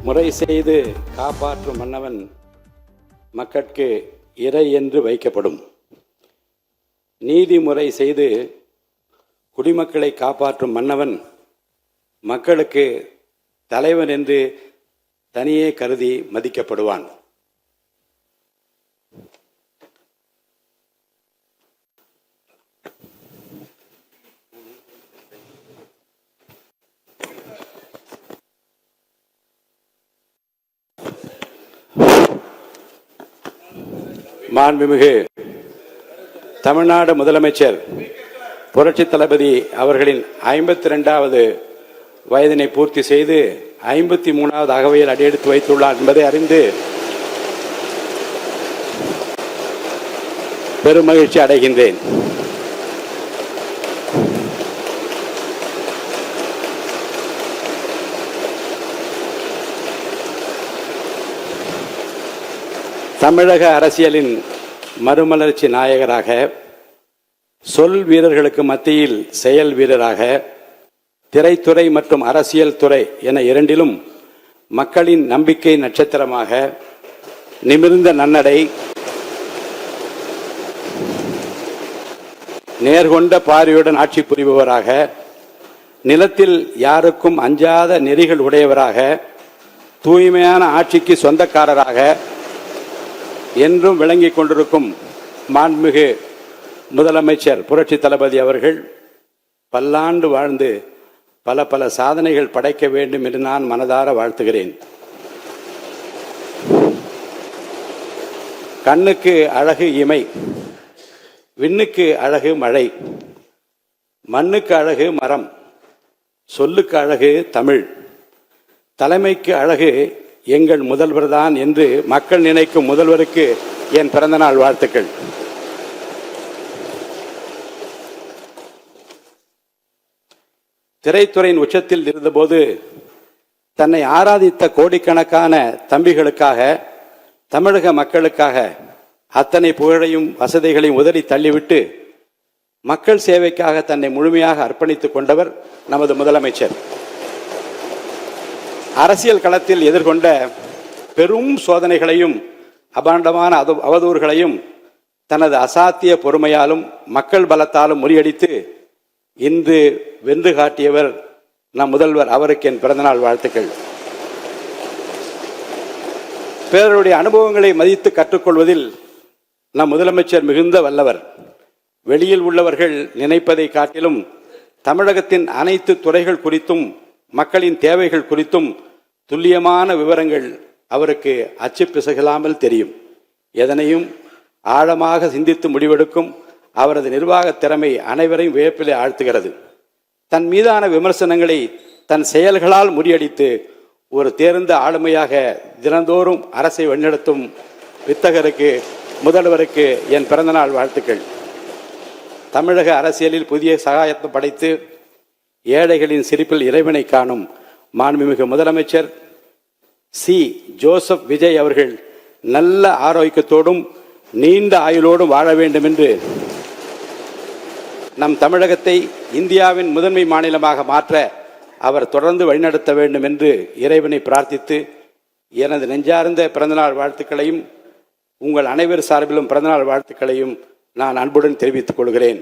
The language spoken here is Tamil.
முறை செய்து காப்பாற்றும் மன்னவன் மக்கட்கு இறை என்று வைக்கப்படும். நீதிமுறை செய்து குடிமக்களை காப்பாற்றும் மன்னவன் மக்களுக்கு தலைவன் என்று தனியே கருதி மதிக்கப்படுவான். மாண்புமிகு தமிழ்நாடு முதலமைச்சர் புரட்சி தளபதி அவர்களின் 52வது வயதினை பூர்த்தி செய்து 53வது அகவையில் அடியெடுத்து வைத்துள்ளார் என்பதை அறிந்து பெருமகிழ்ச்சி அடைகின்றேன். தமிழக அரசியலின் மறுமலர்ச்சி நாயகராக, சொல் வீரர்களுக்கு மத்தியில் செயல் வீரராக, திரைத்துறை மற்றும் அரசியல் துறை என இரண்டிலும் மக்களின் நம்பிக்கை நட்சத்திரமாக, நிமிர்ந்த நன்னடை, நேர்கொண்ட பார்வையுடன் ஆட்சி புரிபவராக, நிலத்தில் யாருக்கும் அஞ்சாத நெறிகள் உடையவராக, தூய்மையான ஆட்சிக்கு சொந்தக்காரராக என்றும் விளங்கிக் கொண்டிருக்கும் மாண்புமிகு முதலமைச்சர் புரட்சி தளபதி அவர்கள் பல்லாண்டு வாழ்ந்து பல பல சாதனைகள் படைக்க வேண்டும் என்று நான் மனதார வாழ்த்துகிறேன். கண்ணுக்கு அழகு இமை, விண்ணுக்கு அழகு மழை, மண்ணுக்கு அழகு மரம், சொல்லுக்கு அழகு தமிழ், தலைமைக்கு அழகு எங்கள் முதல்வர் தான் என்று மக்கள் நினைக்கும் முதல்வருக்கு என் பிறந்தநாள் வாழ்த்துக்கள். திரைத்துறையின் உச்சத்தில் இருந்தபோது தன்னை ஆராதித்த கோடிக்கணக்கான தம்பிகளுக்காக, தமிழக மக்களுக்காக அத்தனை புகழையும் வசதிகளையும் உதறி தள்ளிவிட்டு மக்கள் சேவைக்காக தன்னை முழுமையாக அர்ப்பணித்துக் கொண்டவர் நமது முதலமைச்சர். அரசியல் களத்தில் எதிர்கொண்ட பெரும் சோதனைகளையும் அபாண்டமான அவதூறுகளையும் தனது அசாத்திய பொறுமையாலும் மக்கள் பலத்தாலும் முறியடித்து இன்று வென்று காட்டியவர் நம் முதல்வர். அவருக்கு என் பிறந்தநாள் வாழ்த்துக்கள். பிறருடைய அனுபவங்களை மதித்து கற்றுக்கொள்வதில் நம் முதலமைச்சர் மிகுந்த வல்லவர். வெளியில் உள்ளவர்கள் நினைப்பதை காட்டிலும் தமிழகத்தின் அனைத்து துறைகள் குறித்தும் மக்களின் தேவைகள் குறித்தும் துல்லியமான விவரங்கள் அவருக்கு அச்சு பிசகலாமல் தெரியும். எதனையும் ஆழமாக சிந்தித்து முடிவெடுக்கும் அவரது நிர்வாக திறமை அனைவரையும் வியப்பிலே ஆழ்த்துகிறது. தன் மீதான விமர்சனங்களை தன் செயல்களால் முறியடித்து ஒரு தேர்ந்த ஆளுமையாக தினந்தோறும் அரசை வழிநடத்தும் வித்தகருக்கு, முதல்வருக்கு என் பிறந்தநாள் வாழ்த்துக்கள். தமிழக அரசியலில் புதிய சகாயத்தை படைத்து ஏழைகளின் சிரிப்பில் இறைவனை காணும் மாண்புமிகு முதலமைச்சர் சி. ஜோசப் விஜய் அவர்கள் நல்ல ஆரோக்கியத்தோடும் நீண்ட ஆயுளோடும் வாழ வேண்டும் என்று, நம் தமிழகத்தை இந்தியாவின் முதன்மை மாநிலமாக மாற்ற அவர் தொடர்ந்து வழிநடத்த வேண்டும் என்று இறைவனை பிரார்த்தித்து எனது நெஞ்சார்ந்த பிறந்தநாள் வாழ்த்துக்களையும் உங்கள் அனைவர் சார்பிலும் பிறந்தநாள் வாழ்த்துக்களையும் நான் அன்புடன் தெரிவித்துக் கொள்கிறேன்.